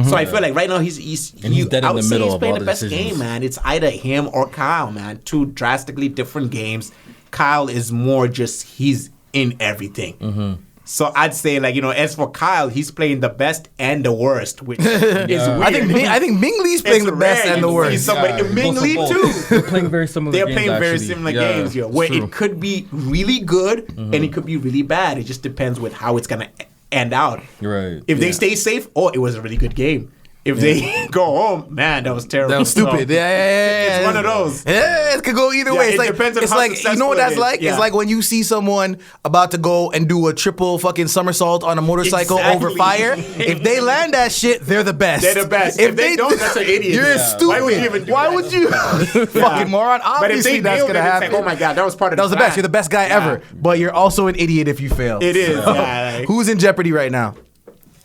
So I feel like right now he's dead in the middle of playing all the best decisions. game, man. It's either him or Kyle, man. Two drastically different games. Kyle is more just he's in everything. So I'd say, like, as for Kyle, he's playing the best and the worst, which is weird. I think Ming-Ly's playing the best and the worst. Ming-Ly too. They're playing very similar They're games, playing very actually. similar games, where it could be really good and it could be really bad. It just depends with how it's gonna end out. Right. If they stay safe, it was a really good game. If they go home, man, that was terrible. That was stupid. So, it's one of those. Yeah, it could go either way. It depends on it's how like, successful you know what that's it is. like? Yeah. It's like when you see someone about to go and do a triple fucking somersault on a motorcycle over fire. If they land that shit, they're the best. They're the best. If they don't, that's an idiot. You're stupid. Why would you even do Why that? would you? Fucking moron. Obviously, that's going to happen. Like, oh my God, that was part of That was the plan. best. You're the best guy ever. But you're also an idiot if you fail. It is. Yeah, Who's in jeopardy right now?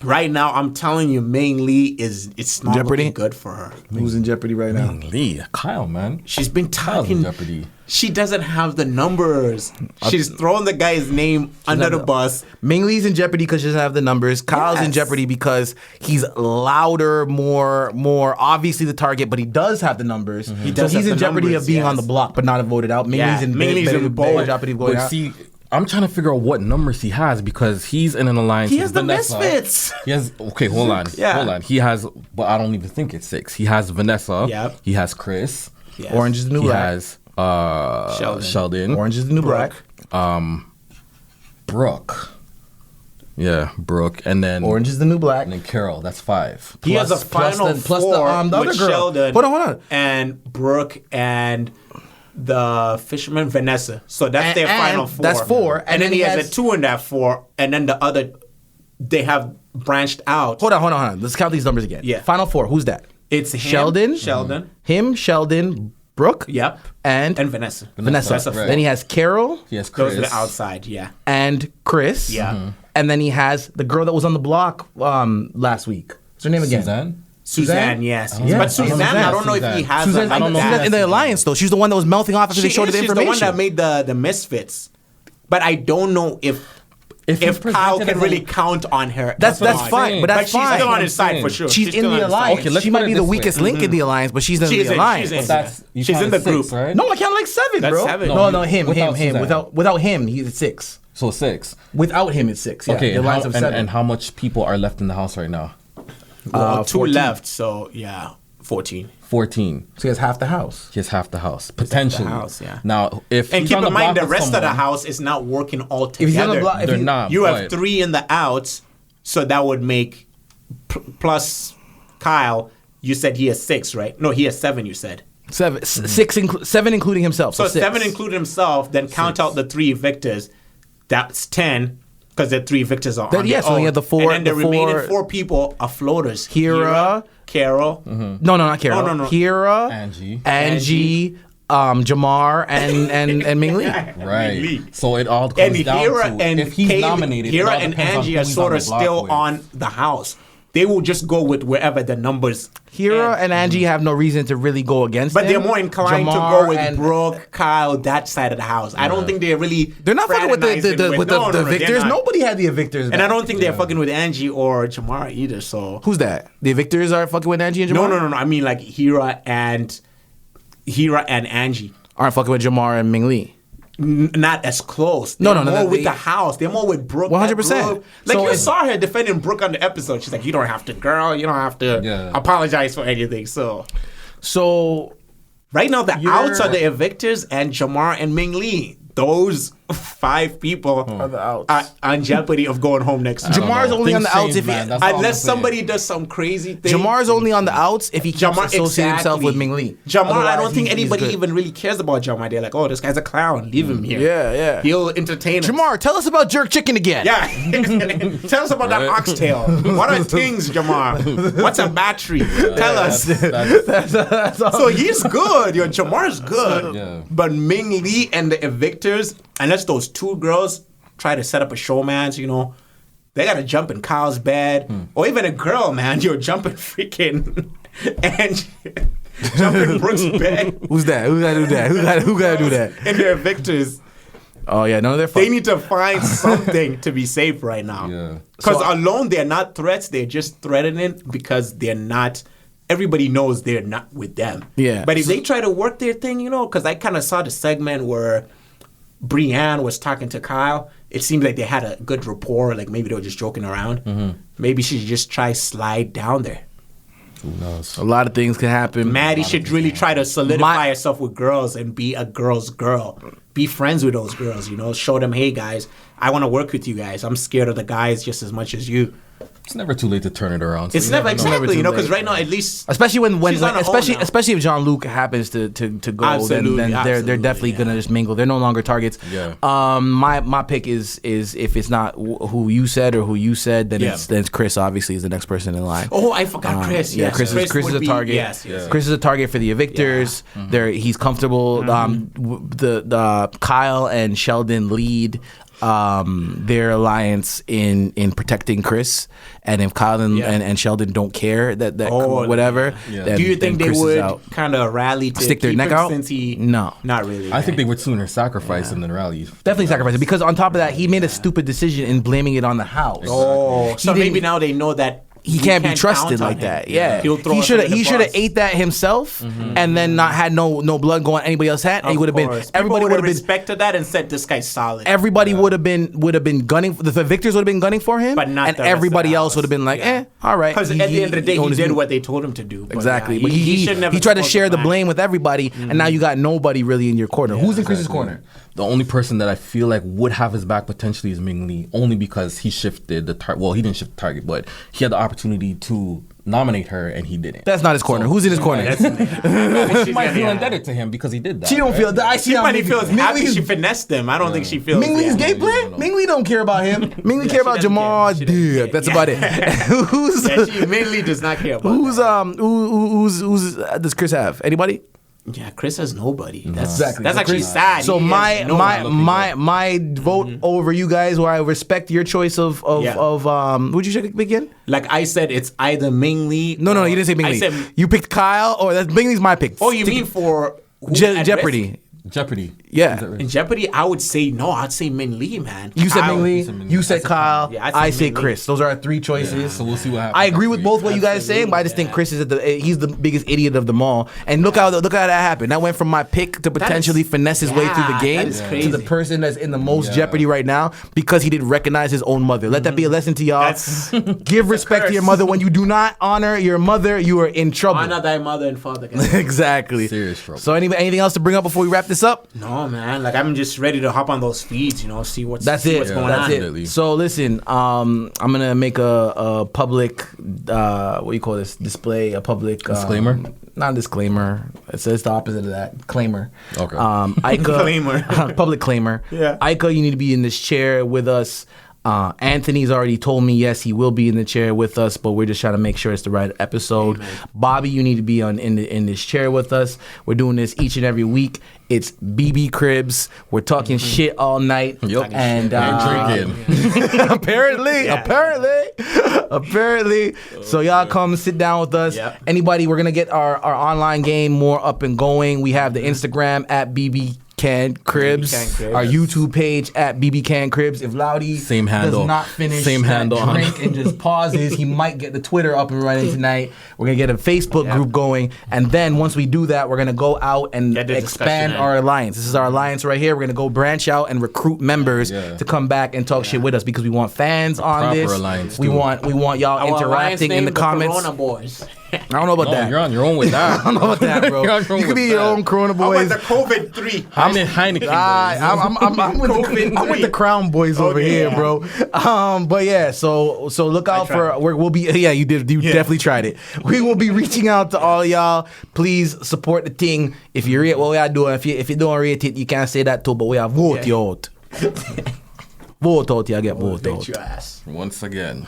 Right now, I'm telling you, Ming-Ly it's not Jeopardy? looking good for her. Who's in jeopardy right now? Ming-Ly, Kyle, man. She's been Kyle's in talking. jeopardy. She doesn't have the numbers. She's throwing the guy's name under the bus. Ming-Ly's in jeopardy because she doesn't have the numbers. Kyle's in jeopardy because he's louder, more obviously the target, but he does have the numbers. So he's in jeopardy of being on the block, but not voted out. Ming-Ly's in bold jeopardy of going out. See, I'm trying to figure out what numbers he has because he's in an alliance. He has with the Vanessa. misfits. He has hold on. He has, but I don't even think it's 6. He has Vanessa. Yep. He has Chris. Yes. Orange is the new He black. has Sheldon. Orange is the new black. Brooke. Yeah, Brooke, and then Orange is the new black. and then Carol. That's 5. He has a final plus four the other with girl. Sheldon. Hold on. And Brooke and the fisherman Vanessa. So that's their final 4. That's 4. And then he has a 2 in that 4. And then the other, they have branched out. Hold on. Let's count these numbers again. Yeah. Final 4. Who's that? It's him, Sheldon. Him, Sheldon, Brooke. Yep. And Vanessa. Vanessa. That's a Right. Then he has Carol. He has Chris. Those are the outside, yeah. And Chris. Yeah. And then he has the girl that was on the block last week. What's her name again? Suzanne? Yes. Yeah. But Suzanne, I don't know if he has Suzanne, a like Suzanne in the alliance though. She's the one that was melting off after they showed her the information. She's the one that made the misfits. But I don't know if Kyle can really count on her. That's fine, but that's fine. She's still on his side for sure. She's in the alliance. Okay, she might be the weakest link in the alliance, but she's in the alliance. She's in the group, right? No, I count like 7, bro. 7. No, him. Without him, he's at 6. So 6. Without him, it's 6. Yeah. Okay, the alliance of 7. And how much people are left in the house right now? 2 14. left, so yeah, 14. 14. So he has half the house. He has half the house, potentially. The house, yeah. Now, if and he's keep on in mind the block rest of the someone- house is not working all If he's on the together. block, They're not. You have but- 3 in the outs, so that would make plus Kyle. You said he has 6, right? No, he has 7. You said 7, 7 including himself. so. 6. 7 including himself. Then count out the 3 victors. That's 10 because the 3 victors are on Yeah, their so own. you have the 4. And then the remaining 4 people are floaters. Hira, Carol. No, not Carol. No. Hira, Angie. Jamar, and Ming-Ly. Right. Lee. So it all And comes down Hira to and if he's Kay, nominated. Hira it all and depends on Angie who are he's sort on of the block still with. on the house. They will just go with wherever the numbers. Hira and Angie have no reason to really go against But him. they're more inclined to Jamar go with and- Brooke, Kyle, that side of the house. I don't think they're really. They're not fucking with fraternizing the No, victors. they're not. Nobody had the victors. And I don't think they're fucking with Angie or Jamar either. So Who's that? The victors are fucking with Angie and Jamar? no. I mean like Hira and Angie. Aren't fucking with Jamar and Ming-Ly. Not as close. No, They're no, more with they- the house. They're more with Brooke. 100%. Brooke- Like So you it's- saw her defending Brooke on the episode. She's like, you don't have to, girl. You don't have to apologize for anything. So right now, the outs are the evictors and Jamar and Ming-Ly. Those 5 people Are the outs. are on jeopardy of going home next year. Jamar's only on the outs if he, Unless somebody does some crazy thing. Jamar's only on the outs if he keeps associating himself with Ming-Ly. Jamar, I Otherwise, don't think he's anybody good. even really cares about Jamar. They're like, oh, this guy's a clown. Leave him here. Yeah. He'll entertain us. Jamar, tell us about jerk chicken again. Yeah. Tell us about that oxtail. What are things, Jamar? What's a battery? Tell us. That's all. So he's good. Yo, Jamar's good. Yeah. But Ming-Ly and the evictors, unless those 2 girls try to set up a showmance, they got to jump in Kyle's bed. Or even a girl, man. You're jumping freaking and jump in Brooke's bed. Who's that? Who got to do that? Who got to do that? And they're evictors. Oh, yeah. None of their They need to find something to be safe right now. Yeah. Because alone, they're not threats. They're just threatening because they're not. Everybody knows they're not with them. Yeah. But if they try to work their thing, because I kind of saw the segment where Brienne was talking to Kyle. It seemed like they had a good rapport. Like maybe they were just joking around. Maybe she should just try slide down there. Who knows? A lot of things can happen. Maddie should really try to solidify herself with girls and be a girl's girl. Be friends with those girls, Show them, hey, guys, I want to work with you guys. I'm scared of the guys just as much as you. It's never too late to turn it around. It's never exactly, because right now, at least... Especially when she's on her own now. especially if Jean-Luc happens to go, Absolutely, then they're definitely gonna just mingle. They're no longer targets. Yeah. My pick is if it's not who you said or who you said, then it's Chris. Obviously, is the next person in line. Oh, I forgot Chris. Yeah, Yes. Chris is a target. Yes. Chris is a target for the evictors. He's comfortable. The Kyle and Sheldon lead their alliance in protecting Chris, and if Kyle and Sheldon don't care that whatever, then, do you think they Chris would kind of rally to stick their keep neck him out? Since he No, not really. I think they would sooner sacrifice him than rally. definitely sacrifice it, because on top of that, he made a stupid decision in blaming it on the house. Oh, so He maybe didn't- now they know that He can't be count trusted on like him. that. Yeah, He'll throw he us should under the have bus. ate that himself, and then not had no blood going on anybody else's hat. And he Of would have been course. everybody would would have have been respected that and said this guy's solid. everybody would have been gunning. The victors would have been gunning for him, But not and the rest of everybody the else house. would have been like, Yeah. all right. Because at the end of the day, he owned his did move. what they told him to do. But Exactly, yeah, but he shouldn't have tried to supposed share the plan. blame with everybody, and now you got nobody really in your corner. Who's in Chris's corner? The only person that I feel like would have his back potentially is Ming-Ly, only because he shifted the target. Well, he didn't shift the target, but he had the opportunity to nominate her, and he didn't. That's not his corner. Who's in his corner? She might feel indebted to him because he did that. She don't right? feel that. I see She how might feel happy Ming-Ly's- she finessed them. I don't think she feels. Ming-Ly's yeah. gay plan? Ming-Ly don't care about him. Ming-Ly care about she doesn't Jamar. care. She doesn't Dude, care. that's about it. Who's Yeah, she mainly does not care about who's that. who's does Chris have? Anybody? Yeah, Chris has nobody. That's Exactly. that's So actually Chris- sad. So He has no one. my vote over you guys, where I respect your choice of what'd you say begin? Like I said, it's either Ming-Ly. No, you didn't say I Ming-Ly. said, You picked Kyle, or that's Ming-Ly's my pick. oh, you mean for who at Jeopardy? risk? Jeopardy. Yeah. In Jeopardy, I would say no. I'd say Minh-Ly, man. You said Kyle- Ming-Ly, you said Kyle, Yeah, I'd I say say Ming-Ly. Chris. Those are our three choices. Yeah, so we'll see what happens. I agree with next both week. what you guys are saying, but I just think Chris is he's the biggest idiot of them all. And look how that happened. That went from my pick to potentially finesse his way through the that game is to crazy. the person that's in the most jeopardy right now because he didn't recognize his own mother. Let that be a lesson to y'all. That's Give respect to your mother. When you do not honor your mother, you are in trouble. honor thy mother and father. guys. Exactly. Serious trouble. So anything else to bring up before we wrap this up? No, man. Like I'm just ready to hop on those feeds. See what's That's see it. what's going That's on. it. Definitely. So listen, I'm gonna make a public what do you call this? Display a public Disclaimer? Not a disclaimer. It's the opposite of that. Claimer. Okay. Ika, Claimer. public claimer. Yeah. Ika, you need to be in this chair with us. Anthony's already told me yes, he will be in the chair with us, but we're just trying to make sure it's the right episode. Amen. Bobby, you need to be in this chair with us. We're doing this each and every week. It's BB Cribz. We're talking shit all night. Yup. And Drinking. apparently. So y'all come sit down with us. Yep. Anybody, we're gonna get our online game more up and going. We have the Instagram at BBCan Cribz, BBCan Cribz. our YouTube page at BBCan Cribz. If Loudy Same handle. does not finish Same that handle. drink and just pauses, he might get the Twitter up and running tonight. We're gonna get a Facebook group going, and then once we do that, we're gonna go out and Get the expand discussion in. our alliance. This is our alliance right here. We're gonna go branch out and recruit members to come back and talk shit with us because we want fans on proper this. alliance, We too. want y'all Our alliance interacting in name, the comments. Corona Boys. I don't know about No, that. you're on your own with that. I don't know about that, bro. You're on your own You could be with your that. own Corona How boys. about the COVID 3? I'm in Heineken. boys. I'm with the Crown Boys over here, bro. But yeah, so look out for we'll be you definitely tried it. We will be reaching out to all y'all. Please support the thing. If you rate what we are doing, if you don't rate it, you can't say that too. But we are vote you out. Vote out, you get vote out. Your ass. Once again.